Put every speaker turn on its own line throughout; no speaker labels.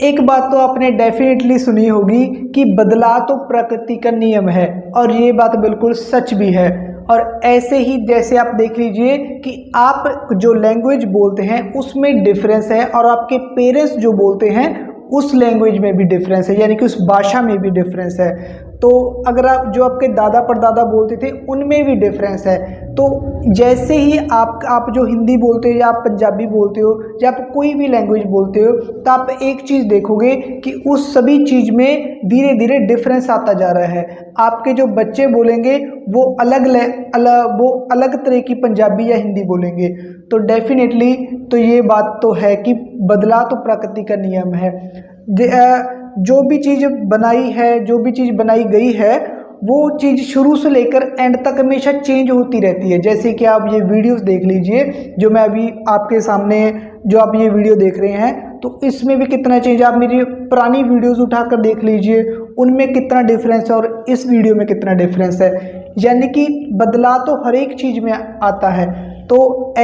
एक बात तो आपने डेफिनेटली सुनी होगी कि बदलाव तो प्रकृति का नियम है, और ये बात बिल्कुल सच भी है। और ऐसे ही जैसे आप देख लीजिए कि आप जो लैंग्वेज बोलते हैं उसमें डिफरेंस है, और आपके पेरेंट्स जो बोलते हैं उस लैंग्वेज में भी डिफरेंस है, यानी कि उस भाषा में भी डिफरेंस है। तो अगर आप जो आपके दादा परदादा बोलते थे उनमें भी डिफरेंस है। तो जैसे ही आप जो हिंदी बोलते हो या आप पंजाबी बोलते हो या आप कोई भी लैंग्वेज बोलते हो, तो आप एक चीज़ देखोगे कि उस सभी चीज़ में धीरे धीरे डिफरेंस आता जा रहा है। आपके जो बच्चे बोलेंगे वो वो अलग तरह की पंजाबी या हिंदी बोलेंगे। तो डेफिनेटली तो ये बात तो है कि बदलाव तो प्रकृति का नियम है। जो भी चीज़ बनाई है, जो भी चीज़ बनाई गई है, वो चीज़ शुरू से लेकर एंड तक हमेशा चेंज होती रहती है। जैसे कि आप ये वीडियोस देख लीजिए, जो मैं अभी आपके सामने जो आप ये वीडियो देख रहे हैं, तो इसमें भी कितना चेंज, आप मेरी पुरानी वीडियोस उठाकर देख लीजिए, उनमें कितना डिफरेंस है और इस वीडियो में कितना डिफरेंस है। यानी कि बदलाव तो हर एक चीज़ में आता है। तो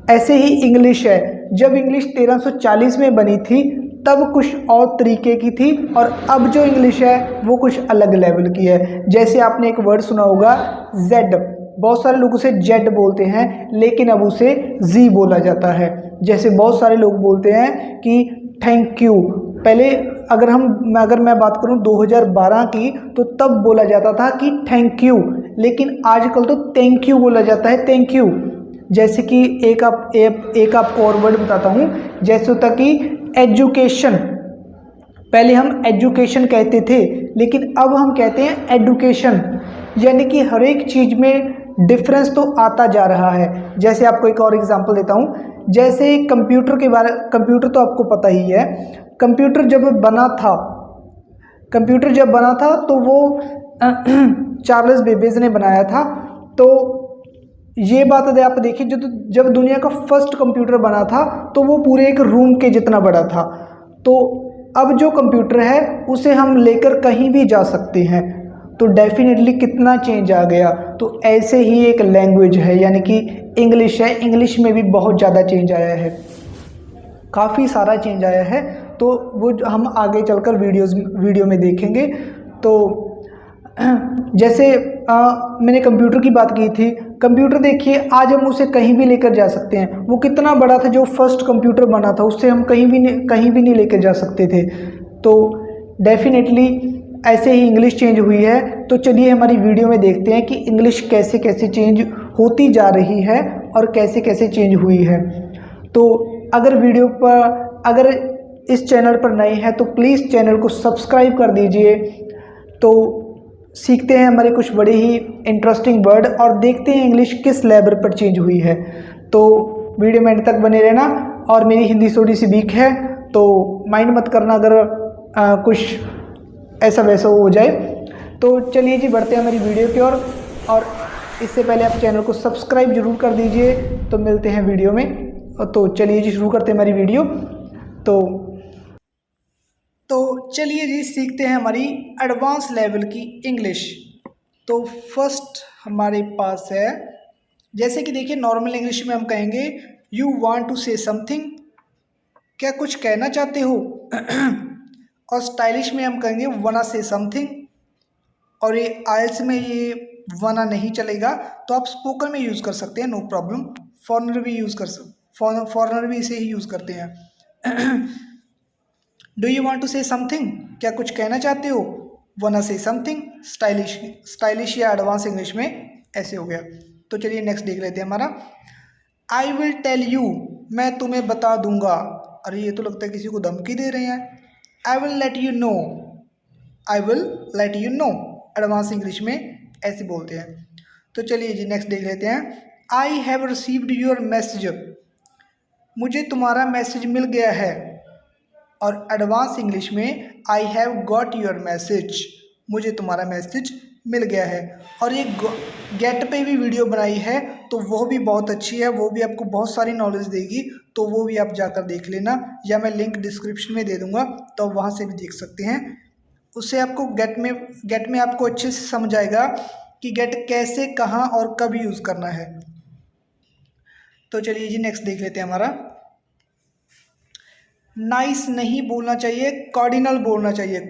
ऐसे ही इंग्लिश है। जब इंग्लिश 1340 में बनी थी तब कुछ और तरीके की थी, और अब जो इंग्लिश है वो कुछ अलग लेवल की है। जैसे आपने एक वर्ड सुना होगा जेड, बहुत सारे लोग उसे जेड बोलते हैं, लेकिन अब उसे जी बोला जाता है। जैसे बहुत सारे लोग बोलते हैं कि थैंक यू। पहले अगर मैं बात करूं 2012 की, तो तब बोला जाता था कि थैंक यू, लेकिन आजकल तो थैंक यू बोला जाता है, थैंक यू। जैसे कि एक आपको और वर्ड बताता हूँ, जैसे होता कि एजुकेशन। पहले हम एजुकेशन कहते थे, लेकिन अब हम कहते हैं एडुकेशन। यानी कि हर एक चीज़ में डिफरेंस तो आता जा रहा है। जैसे आपको एक और एग्जांपल देता हूँ, जैसे कंप्यूटर तो आपको पता ही है। कंप्यूटर जब बना था तो वो चार्ल्स बेबेज ने बनाया था। तो ये बात आप देखिए, जब दुनिया का फर्स्ट कंप्यूटर बना था तो वो पूरे एक रूम के जितना बड़ा था। तो अब जो कंप्यूटर है उसे हम लेकर कहीं भी जा सकते हैं। तो डेफिनेटली कितना चेंज आ गया। तो ऐसे ही एक लैंग्वेज है, यानी कि इंग्लिश है। इंग्लिश में भी बहुत ज़्यादा चेंज आया है, काफ़ी सारा चेंज आया है। तो वो हम आगे चलकर वीडियो में देखेंगे। तो जैसे मैंने कंप्यूटर की बात की थी। कंप्यूटर देखिए, आज हम उसे कहीं भी लेकर जा सकते हैं। वो कितना बड़ा था, जो फर्स्ट कंप्यूटर बना था उससे हम कहीं भी नहीं लेकर जा सकते थे। तो डेफिनेटली ऐसे ही इंग्लिश चेंज हुई है। तो चलिए हमारी वीडियो में देखते हैं कि इंग्लिश कैसे कैसे चेंज होती जा रही है और कैसे कैसे चेंज हुई है। तो अगर इस चैनल पर नए हैं तो प्लीज़ चैनल को सब्सक्राइब कर दीजिए। तो सीखते हैं हमारे कुछ बड़े ही इंटरेस्टिंग वर्ड, और देखते हैं इंग्लिश किस लेवल पर चेंज हुई है। तो वीडियो में एंड तक बने रहना। और मेरी हिंदी थोड़ी सी वीक है, तो माइंड मत करना अगर कुछ ऐसा वैसा हो जाए। तो चलिए जी, बढ़ते हैं हमारी वीडियो की ओर। और इससे पहले आप चैनल को सब्सक्राइब जरूर कर दीजिए। तो मिलते हैं वीडियो में। तो चलिए जी, शुरू करते हैं हमारी वीडियो। तो चलिए जी, सीखते हैं हमारी एडवांस लेवल की इंग्लिश। तो फर्स्ट हमारे पास है, जैसे कि देखिए नॉर्मल इंग्लिश में हम कहेंगे you want to say something, क्या कुछ कहना चाहते हो। और स्टाइलिश में हम कहेंगे वना से समथिंग। और ये आइल्स में ये वना नहीं चलेगा, तो आप स्पोकन में यूज़ कर सकते हैं, नो प्रॉब्लम। फॉरनर भी इसे ही यूज़ करते हैं। Do you want to say something, क्या कुछ कहना चाहते हो। वना से समथिंग स्टाइलिश या एडवांस इंग्लिश में ऐसे हो गया। तो चलिए नेक्स्ट देख लेते हैं हमारा। आई विल टेल यू, मैं तुम्हें बता दूंगा। अरे ये तो लगता है किसी को धमकी दे रहे हैं। I will let you know, I will let you know advance English में ऐसे बोलते हैं। तो चलिए जी नेक्स्ट देख लेते हैं। I have received your message, मुझे तुम्हारा मैसेज मिल गया है। और एडवांस इंग्लिश में I have got your message, मुझे तुम्हारा मैसेज मिल गया है। और ये गेट पे भी वीडियो बनाई है, तो वो भी बहुत अच्छी है, वो भी आपको बहुत सारी नॉलेज देगी। तो वो भी आप जाकर देख लेना, या मैं लिंक डिस्क्रिप्शन में दे दूंगा, तो वहाँ से भी देख सकते हैं। उससे आपको गेट में आपको अच्छे से समझ आएगा कि गेट कैसे, कहाँ और कब यूज़ करना है। तो चलिए जी नेक्स्ट देख लेते हैं हमारा। नाइस नहीं बोलना चाहिए, कॉर्डिनल बोलना चाहिए,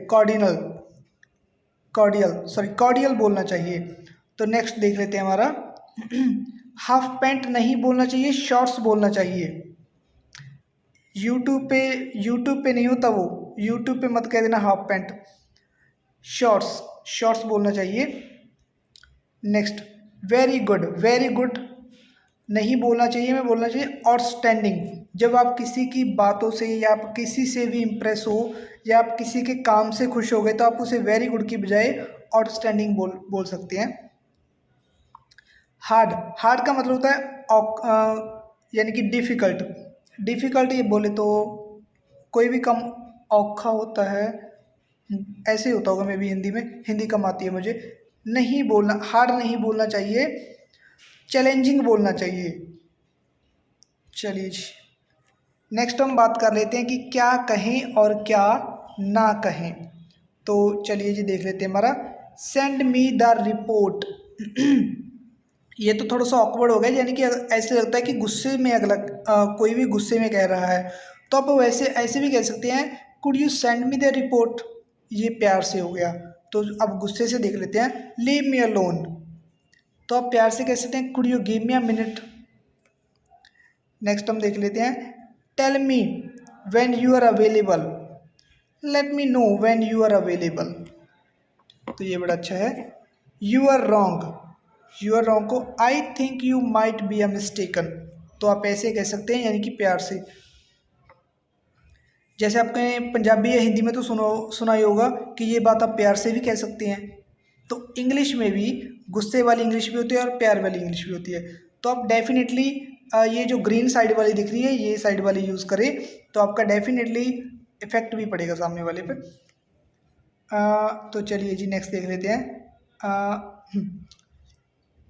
कॉर्डियल बोलना चाहिए। तो नेक्स्ट देख लेते हैं हमारा हाफ पैंट नहीं बोलना चाहिए, शॉर्ट्स बोलना चाहिए। यूट्यूब पे नहीं होता वो, यूट्यूब पे मत कह देना हाफ पैंट, शॉर्ट्स बोलना चाहिए। नेक्स्ट वेरी गुड नहीं बोलना चाहिए, मैं बोलना चाहिए आउटस्टैंडिंग। जब आप किसी की बातों से या आप किसी से भी इम्प्रेस हो या आप किसी के काम से खुश हो गए तो आप उसे वेरी गुड की बजाय आउटस्टैंडिंग बोल सकते हैं। हार्ड का मतलब होता है यानी कि डिफ़िकल्ट ये बोले तो कोई भी काम औखा होता है, ऐसे ही होता होगा मे भी हिंदी में, हिंदी कम आती है मुझे। नहीं बोलना, हार्ड नहीं बोलना चाहिए, चैलेंजिंग बोलना चाहिए। चलिए जी, नेक्स्ट हम बात कर लेते हैं कि क्या कहें और क्या ना कहें। तो चलिए जी देख लेते हैं हमारा सेंड मी द रिपोर्ट। ये तो थोड़ा सा ऑकवर्ड हो गया, यानी कि ऐसे लगता है कि गुस्से में अगला कोई भी गुस्से में कह रहा है, तो आप वैसे ऐसे भी कह सकते हैं could you send me the report, ये प्यार से हो गया। तो अब गुस्से से देख लेते हैं लीव मी अलोन, तो आप प्यार से कह सकते हैं could you give me a minute. Next हम देख लेते हैं tell me when you are available, let me know when you are available, तो ये बड़ा अच्छा है। यू आर रॉन्ग को I think you might be a mistaken, तो आप ऐसे कह सकते हैं यानी कि प्यार से। जैसे आपने पंजाबी या हिंदी में तो सुना ही होगा कि ये बात आप प्यार से भी कह सकते हैं, तो इंग्लिश में भी गुस्से वाली इंग्लिश भी होती है और प्यार वाली इंग्लिश भी होती है। तो आप डेफिनेटली ये जो ग्रीन साइड वाली दिख रही है ये साइड वाली यूज़ करें तो आपका डेफिनेटली इफेक्ट भी पड़ेगा सामने वाले पे। तो चलिए जी नेक्स्ट देख लेते हैं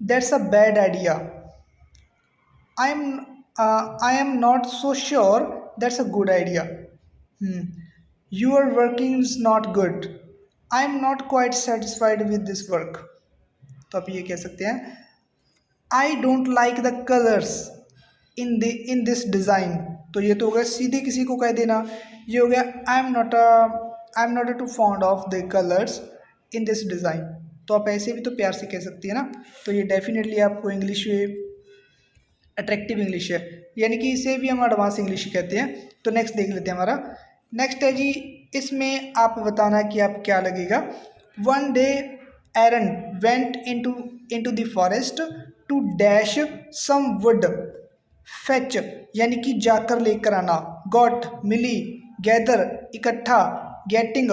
that's a bad idea, I am not so sure that's a good idea, your working is not good, I am not quite satisfied with this work, तो आप ये कह सकते हैं I don't like the colours in this design, तो ये तो हो गया सीधे किसी को कह देना। ये हो गया I am not too fond of the colours in this design, तो आप ऐसे भी तो प्यार से कह सकती है ना। तो ये डेफिनेटली आपको इंग्लिश अट्रैक्टिव इंग्लिश है, यानी कि इसे भी हम एडवांस इंग्लिश कहते हैं। तो नेक्स्ट देख लेते हैं हमारा नेक्स्ट है जी, इसमें आप बताना कि आप क्या लगेगा। One day Aaron went into the forest to dash some wood, fetch यानी कि जाकर लेकर आना, गॉट मिली, गैदर इकट्ठा, गेटिंग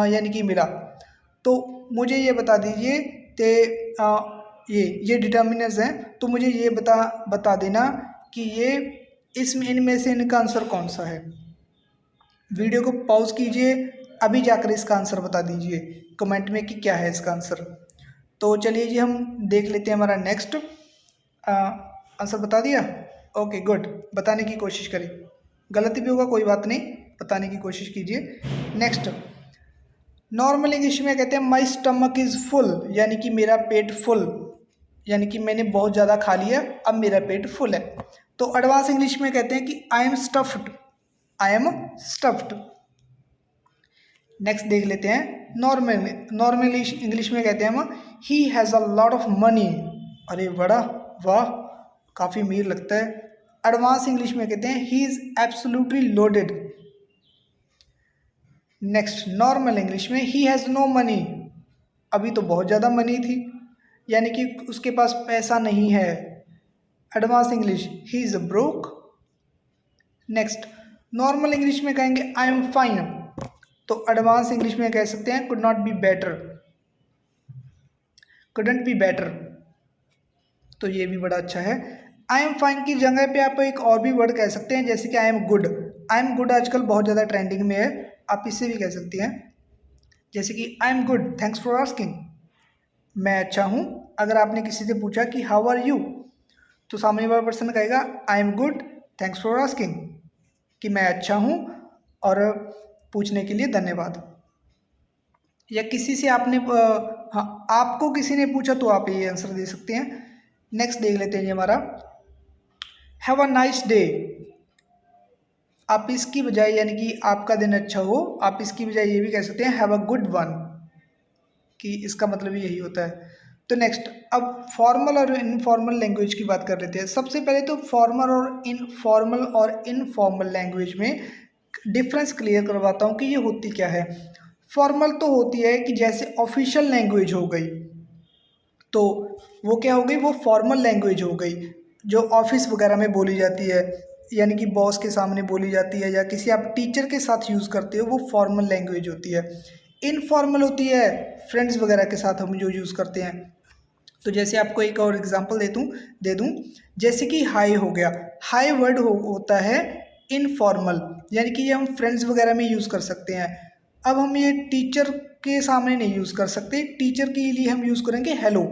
यानी कि मिला। तो मुझे ये बता दीजिए कि ये डिटर्मिनर्स हैं, तो मुझे ये बता देना कि ये इसमें इनमें से इनका आंसर कौन सा है। वीडियो को पॉज कीजिए, अभी जाकर इसका आंसर बता दीजिए कमेंट में कि क्या है इसका आंसर। तो चलिए जी हम देख लेते हैं हमारा नेक्स्ट आंसर। बता दिया, ओके गुड, बताने की कोशिश करें, गलती भी होगा कोई बात नहीं, बताने की कोशिश कीजिए। नेक्स्ट नॉर्मल इंग्लिश में कहते हैं माई स्टमक इज़ फुल, यानी कि मेरा पेट फुल, यानी कि मैंने बहुत ज़्यादा खा लिया अब मेरा पेट फुल है। तो एडवांस इंग्लिश में कहते हैं कि आई एम स्टफ्ड। नेक्स्ट देख लेते हैं नॉर्मल इंग्लिश में कहते हैं हम he has a lot of money, अरे बड़ा वाह काफ़ी अमीर लगता है। एडवांस इंग्लिश में कहते हैं he is absolutely loaded. Next normal English में ही हैज़ नो मनी, अभी तो बहुत ज़्यादा मनी थी, यानी कि उसके पास पैसा नहीं है। Advance English he is broke. Next normal English में कहेंगे आई एम फाइन, तो एडवांस इंग्लिश में कह सकते हैं could not be better, couldn't be better, तो ये भी बड़ा अच्छा है। आई एम फाइन की जगह पे आप एक और भी वर्ड कह सकते हैं, जैसे कि I am good. I am good आजकल बहुत ज़्यादा ट्रेंडिंग में है, आप इससे भी कह सकती हैं, जैसे कि I am good thanks for asking, मैं अच्छा हूँ। अगर आपने किसी से पूछा कि हाउ आर यू, तो सामने वाला पर्सन कहेगा I am good thanks for asking, कि मैं अच्छा हूँ और पूछने के लिए धन्यवाद। या किसी से आपने हाँ आपको किसी ने पूछा तो आप ये आंसर दे सकते हैं। नेक्स्ट देख लेते हैं ये हमारा हैव अ नाइस डे, आप इसकी बजाय यानी कि आपका दिन अच्छा हो, आप इसकी बजाय ये भी कह सकते हैं हैव अ गुड वन, कि इसका मतलब यही होता है। तो नेक्स्ट, अब फॉर्मल और इनफॉर्मल लैंग्वेज की बात कर लेते हैं। सबसे पहले तो फॉर्मल और इनफॉर्मल लैंग्वेज में डिफरेंस क्लियर करवाता हूँ कि ये होती क्या है। फॉर्मल तो होती है कि जैसे ऑफिशियल लैंग्वेज हो गई, तो वो क्या हो गई, वो फॉर्मल लैंग्वेज हो गई जो ऑफिस वगैरह में बोली जाती है, यानी कि बॉस के सामने बोली जाती है या किसी आप टीचर के साथ यूज़ करते हो, वो फॉर्मल लैंग्वेज होती है। इनफॉर्मल होती है फ्रेंड्स वगैरह के साथ हम जो यूज़ करते हैं। तो जैसे आपको एक और एग्जांपल दे दूं, जैसे कि हाय हो गया, हाय वर्ड होता है इनफॉर्मल, यानी कि ये हम फ्रेंड्स वगैरह में यूज़ कर सकते हैं। अब हम ये टीचर के सामने नहीं यूज़ कर सकते, टीचर के लिए हम यूज़ करेंगे hello,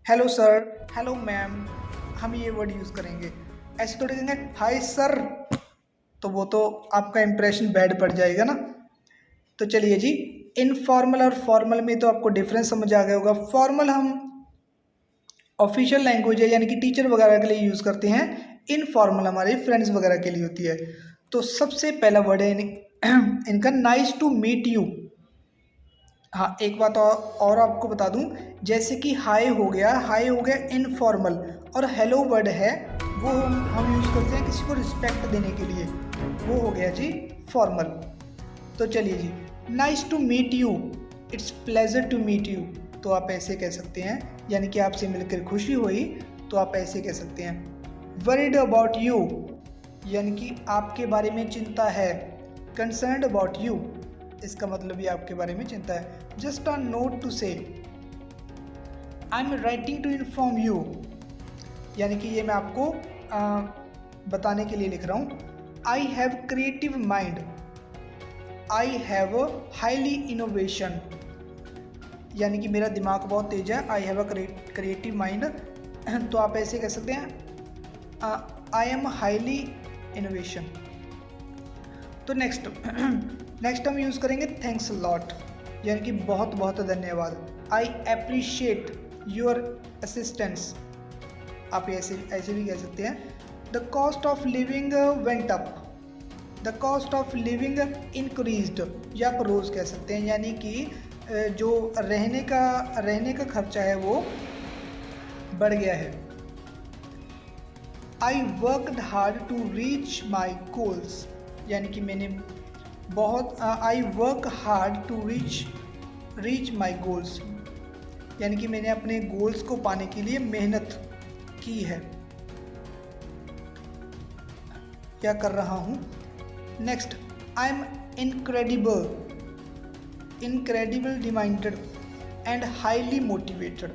hello sir, hello ma'am, हम ये वर्ड यूज़ करेंगे। ऐसे थोड़ी कहेंगे हाय सर, तो वो तो आपका इंप्रेशन बैड पड़ जाएगा ना। तो चलिए जी, इनफॉर्मल और फॉर्मल में तो आपको डिफरेंस समझ आ गया होगा। फॉर्मल हम ऑफिशियल लैंग्वेज है, यानी कि टीचर वगैरह के लिए यूज़ करते हैं। इनफॉर्मल हमारे फ्रेंड्स वगैरह के लिए होती है। तो सबसे पहला वर्ड है इनका नाइस टू मीट यू। हाँ, एक बात और आपको बता दूं, जैसे कि हाय हो गया इनफॉर्मल, और हेलो वर्ड है वो हम यूज़ करते हैं किसी को रिस्पेक्ट देने के लिए, वो हो गया जी फॉर्मल। तो चलिए जी, nice to meet you, it's pleasure to meet you, तो आप ऐसे कह सकते हैं, यानी कि आपसे मिलकर खुशी हुई, तो आप ऐसे कह सकते हैं। वरीड अबाउट यू, यानी कि आपके बारे में चिंता है। कंसर्न्ड अबाउट यू, इसका मतलब भी आपके बारे में चिंता है। Just a note to say, I am writing to inform you, यानी कि ये मैं आपको बताने के लिए लिख रहा हूँ। I have creative mind, I have highly innovation, यानी कि मेरा दिमाग बहुत तेज है। I have a creative mind, तो आप ऐसे कह सकते हैं आई एम हाईली इनोवेशन। तो नेक्स्ट हम यूज़ करेंगे थैंक्स लॉट, यानी कि बहुत बहुत धन्यवाद। आई अप्रिशिएट योर असिस्टेंस, आप ऐसे भी कह सकते हैं। The cost of living went up, the cost of living increased, या आप रोज़ कह सकते हैं, यानी कि जो रहने का खर्चा है वो बढ़ गया है। I worked hard to reach my goals, यानी कि मैंने I work hard to reach my goals, यानी कि मैंने अपने गोल्स को पाने के लिए मेहनत की है या कर रहा हूँ। Next, I am incredible demanded and highly motivated,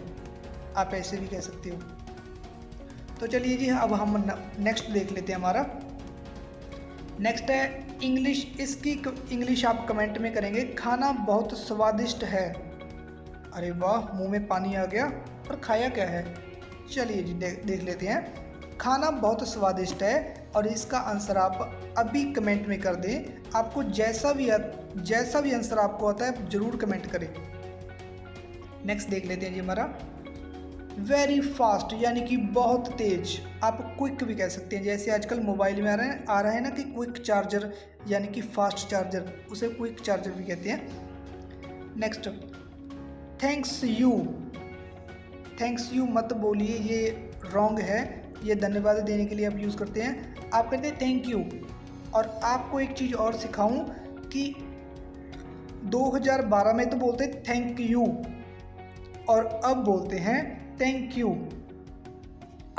आप ऐसे भी कह सकते हो। तो चलिए जी, अब हम नेक्स्ट देख लेते हैं। हमारा नेक्स्ट है इंग्लिश। इसकी इंग्लिश आप कमेंट में करेंगे। खाना बहुत स्वादिष्ट है, अरे वाह, मुंह में पानी आ गया, और खाया क्या है? चलिए जी देख लेते हैं। खाना बहुत स्वादिष्ट है, और इसका आंसर आप अभी कमेंट में कर दें। आपको जैसा भी आंसर आपको आता है ज़रूर कमेंट करें। नेक्स्ट देख लेते हैं जी हमारा वेरी फास्ट, यानी कि बहुत तेज। आप क्विक भी कह सकते हैं, जैसे आजकल मोबाइल में आ रहा है ना कि क्विक चार्जर, यानी कि फास्ट चार्जर, उसे क्विक चार्जर भी कहते हैं। नेक्स्ट, थैंक्स यू मत बोलिए, ये रॉन्ग है, ये धन्यवाद देने के लिए आप यूज़ करते हैं। आप कहते हैं थैंक यू। और आपको एक चीज़ और सिखाऊं कि 2012 में तो बोलते थैंक यू, और अब बोलते हैं थैंक यू।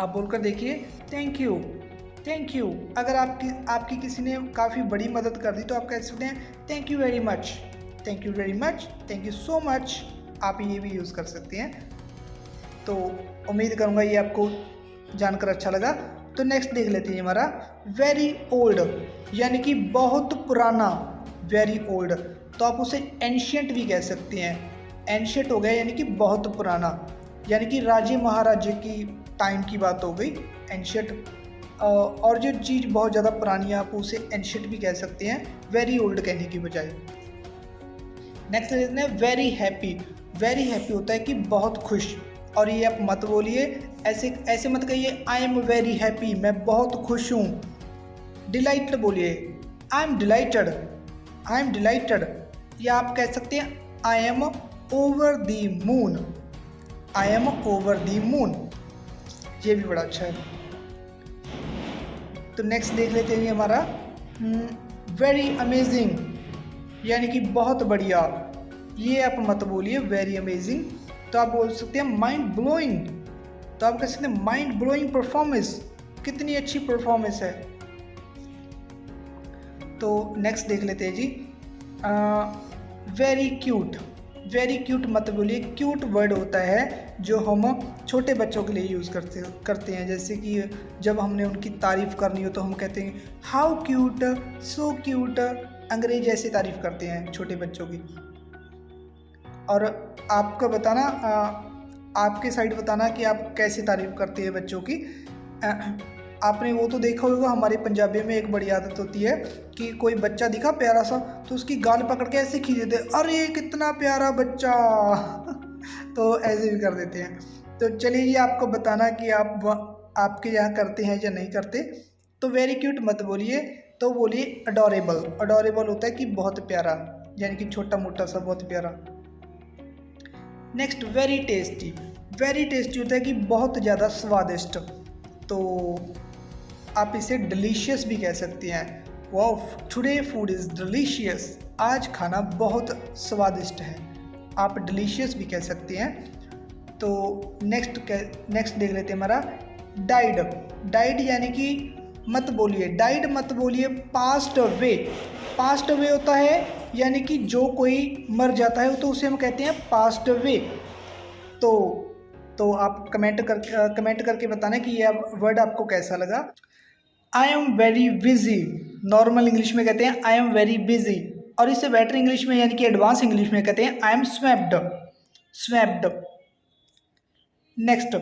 आप बोलकर देखिए थैंक यू। अगर आपकी किसी ने काफ़ी बड़ी मदद कर दी तो आप कह सकते हैं thank you very much, thank you so much, आप ये भी यूज़ कर सकते हैं। तो उम्मीद करूँगा ये आपको जानकर अच्छा लगा। तो नेक्स्ट देख लेते हैं हमारा वेरी ओल्ड, यानी कि बहुत पुराना। वेरी ओल्ड, तो आप उसे एंशियंट भी कह सकते हैं। एंशियंट हो गया यानी कि बहुत पुराना, यानी कि राजे महाराजे की टाइम की बात हो गई एंशियंट। और जो चीज़ बहुत ज़्यादा पुरानी है आप उसे एंशियंट भी कह सकते हैं, वेरी ओल्ड कहने की बजाय। नेक्स्ट देखते हैं वेरी हैप्पी। वेरी हैप्पी होता है कि बहुत खुश, और ये आप मत बोलिए, ऐसे मत कहिए आई एम वेरी हैप्पी, मैं बहुत खुश हूँ। डिलाइटेड बोलिए, I am delighted, I am delighted, या आप कह सकते हैं I M over the moon, I am over the moon, ये भी बड़ा अच्छा है। तो नेक्स्ट देख लेते हैं हमारा वेरी अमेजिंग, यानी कि बहुत बढ़िया। ये आप मत बोलिए वेरी अमेजिंग, तो आप बोल सकते हैं माइंड ब्लोइंग, तो आप कह सकते हैं माइंड ब्लोइंग परफॉर्मेंस, कितनी अच्छी परफॉर्मेंस है। तो नेक्स्ट देख लेते हैं जी वेरी क्यूट, वेरी क्यूट मत बोलिए, क्यूट वर्ड होता है जो हम छोटे बच्चों के लिए यूज़ करते हैं, जैसे कि जब हमने उनकी तारीफ़ करनी हो तो हम कहते हैं हाउ क्यूट, सो क्यूट, अंग्रेज ऐसे तारीफ़ करते हैं छोटे बच्चों की। और आपका बताना आपके साइड बताना कि आप कैसे तारीफ़ करते हैं बच्चों की। आपने वो तो देखा होगा, हमारे पंजाबी में एक बड़ी आदत होती है कि कोई बच्चा दिखा प्यारा सा तो उसकी गाल पकड़ के ऐसे खींच देते, अरे कितना प्यारा बच्चा तो ऐसे भी कर देते हैं। तो चलिए ये आपको बताना कि आपके यहाँ करते हैं या नहीं करते। तो वेरी क्यूट मत बोलिए, तो बोलिए अडोरेबल, अडोरेबल होता है कि बहुत प्यारा, यानी कि छोटा मोटा सा बहुत प्यारा। Next very tasty, very tasty होता है कि बहुत ज़्यादा स्वादिष्ट, तो आप इसे डिलीशियस भी कह सकते हैं। Wow today food is delicious, आज खाना बहुत स्वादिष्ट है, आप डिलीशियस भी कह सकते हैं। तो नेक्स्ट देख लेते हैं हमारा डाइड, डाइड यानी कि मत बोलिए, डाइड मत बोलिए, पास्ट अवे, पास्ट अवे होता है यानी कि जो कोई मर जाता है तो उसे हम कहते हैं पास्ट अवे। तो आप कमेंट करके बताना कि यह वर्ड आपको कैसा लगा। I am very busy, normal English में कहते हैं आई एम वेरी बिजी, और इसे बेटर इंग्लिश में यानी कि एडवांस इंग्लिश में कहते हैं I am swapped, swapped. Next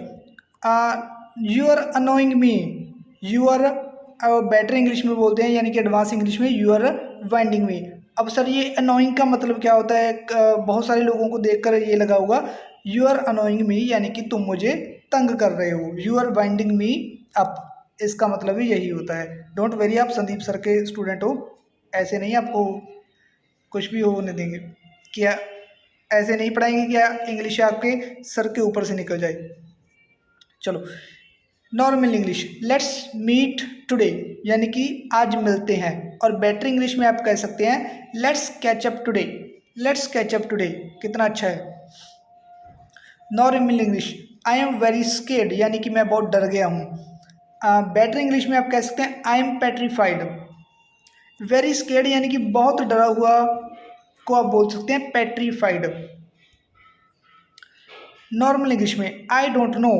you are annoying me, you are better English में बोलते हैं यानी कि एडवांस इंग्लिश में यू आर वाइंडिंग मी। अब सर ये अनोइंग का मतलब क्या होता है? बहुत सारे लोगों को देखकर ये लगा होगा यू आर अनोइंग मी यानी कि तुम मुझे तंग कर रहे हो, you are winding me up, इसका मतलब ही यही होता है। डोंट वेरी, आप संदीप सर के स्टूडेंट हो, ऐसे नहीं आपको कुछ भी होने देंगे, क्या ऐसे नहीं पढ़ाएंगे क्या इंग्लिश आपके सर के ऊपर से निकल जाए। चलो normal English, let's meet today यानी कि आज मिलते हैं, और बेटर इंग्लिश में आप कह सकते हैं let's catch up today, let's catch up today, कितना अच्छा है। Normal English, I am very scared यानी कि मैं बहुत डर गया हूँ। बेटर इंग्लिश में आप कह सकते हैं I M petrified. Very scared यानी कि बहुत डरा हुआ को आप बोल सकते हैं पेट्रीफाइड। नॉर्मल इंग्लिश में आई डोंट नो,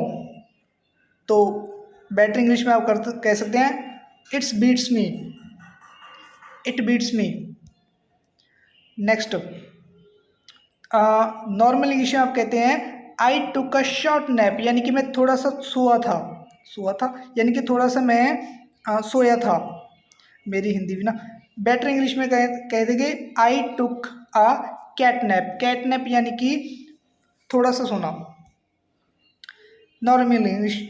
तो बेटर इंग्लिश में आप कह सकते हैं it's beats me, it beats me. Next normal English में आप कहते हैं आई टुक अ शॉर्ट नैप यानी कि मैं थोड़ा सा सोया था यानी कि थोड़ा सा मैं सोया था, मेरी हिंदी भी ना। बेटर इंग्लिश में कह देंगे I took a cat nap, cat nap यानी कि थोड़ा सा सोना। Normal English,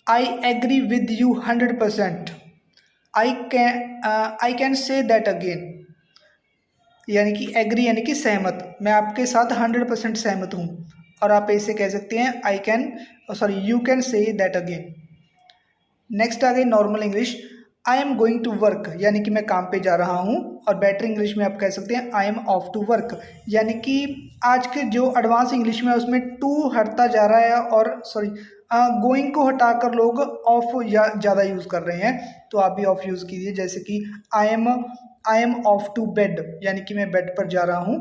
I agree with you 100%, I can say that again यानी कि एग्री यानी कि सहमत, मैं आपके साथ 100% सहमत हूँ, और आप ऐसे कह सकते हैं I can you can say that again. Next आ गई normal English, I am going to work यानी कि मैं काम पे जा रहा हूँ, और बेटर इंग्लिश में आप कह सकते हैं I am off to work यानी कि आज के जो एडवांस इंग्लिश में उसमें टू हटता जा रहा है, और गोइंग को हटाकर लोग ऑफ ज़्यादा यूज़ कर रहे हैं, तो आप भी ऑफ यूज़ कीजिए। जैसे कि I am off to bed यानी कि मैं बेड पर जा रहा हूँ।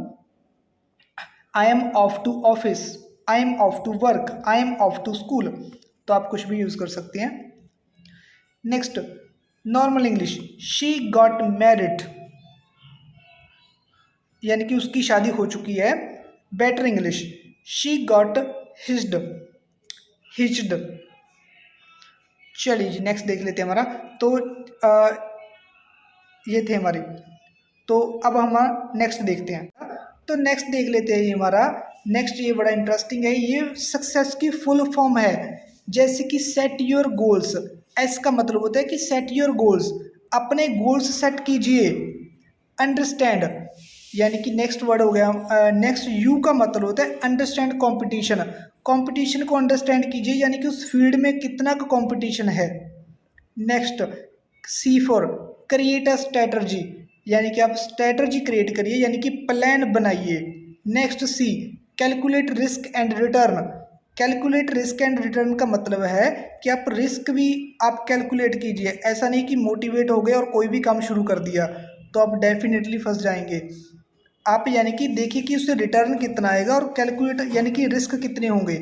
I am off to office, I am off to work, I am off to school, तो आप कुछ भी यूज़ कर सकते हैं। Next normal English, she got married यानी कि उसकी शादी हो चुकी है। Better English, she got hitched, hitched. चलिए नेक्स्ट देख लेते हैं हमारा, तो ये थे हमारे, तो अब हम नेक्स्ट देखते हैं। तो नेक्स्ट देख लेते हैं ये हमारा नेक्स्ट, ये बड़ा इंटरेस्टिंग है, ये सक्सेस की फुल फॉर्म है। जैसे कि सेट योर गोल्स, एस का मतलब होता है कि सेट योर गोल्स, अपने गोल्स सेट कीजिए, अंडरस्टैंड, यानी कि नेक्स्ट वर्ड हो गया, नेक्स्ट यू का मतलब होता है अंडरस्टैंड कंपटीशन। कंपटीशन को अंडरस्टैंड कीजिए, यानी कि उस फील्ड में कितना का कंपटीशन है। Next see for create a strategy, यानी कि आप स्ट्रेटर्जी क्रिएट करिए, यानी कि प्लान बनाइए। Next see calculate risk and return. Calculate risk and return का मतलब है कि आप रिस्क भी आप कैलकुलेट कीजिए, ऐसा नहीं कि मोटिवेट हो गए और कोई भी काम शुरू कर दिया तो आप डेफिनेटली फंस जाएंगे। आप यानी कि देखिए कि उससे रिटर्न कितना आएगा और कैलकुलेट यानी कि रिस्क कितने होंगे।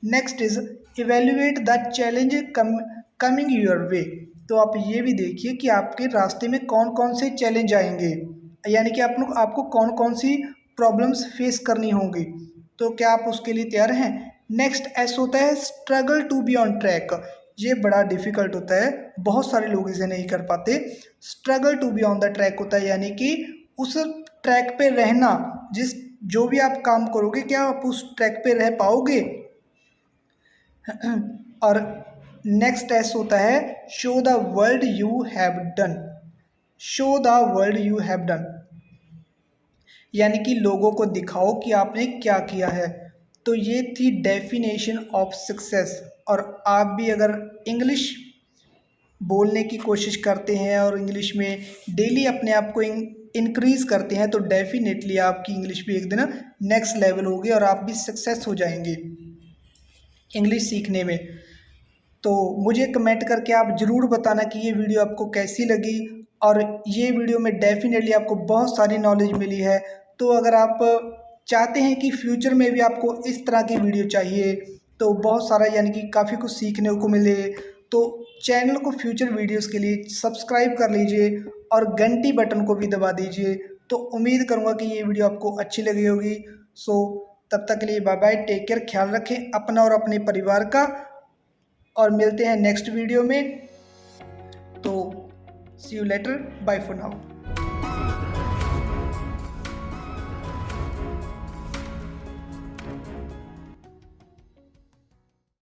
Next is evaluate the challenge coming your way. तो आप ये भी देखिए कि आपके रास्ते में कौन कौन से चैलेंज आएंगे, यानी कि आपको कौन कौन सी प्रॉब्लम्स फेस करनी होंगी, तो क्या आप उसके लिए तैयार हैं। नेक्स्ट एस होता है struggle to be on track. ये बड़ा डिफिकल्ट होता है, बहुत सारे लोग इसे नहीं कर पाते। Struggle to be on the track होता है, यानी कि उस ट्रैक पे रहना, जो भी आप काम करोगे क्या आप उस ट्रैक पे रह पाओगे। और नेक्स्ट एस होता है show the world you have done. Show the world you have done, यानी कि लोगों को दिखाओ कि आपने क्या किया है। तो ये थी डेफिनेशन ऑफ सक्सेस। और आप भी अगर इंग्लिश बोलने की कोशिश करते हैं और इंग्लिश में डेली अपने आप को इंक्रीज़ करते हैं तो डेफिनेटली आपकी इंग्लिश भी एक दिन नेक्स्ट लेवल होगी और आप भी सक्सेस हो जाएंगे इंग्लिश सीखने में। तो मुझे कमेंट करके आप ज़रूर बताना कि ये वीडियो आपको कैसी लगी, और ये वीडियो में डेफिनेटली आपको बहुत सारी नॉलेज मिली है। तो अगर आप चाहते हैं कि फ्यूचर में भी आपको इस तरह की वीडियो चाहिए तो बहुत सारा यानी कि काफ़ी कुछ सीखने को मिले, तो चैनल को फ्यूचर वीडियोस के लिए सब्सक्राइब कर लीजिए और घंटी बटन को भी दबा दीजिए। तो उम्मीद करूँगा कि ये वीडियो आपको अच्छी लगी होगी। सो तब तक के लिए बाय बाय, टेक केयर, ख्याल रखें अपना और अपने परिवार का, और मिलते हैं नेक्स्ट वीडियो में। तो see you later, bye for now.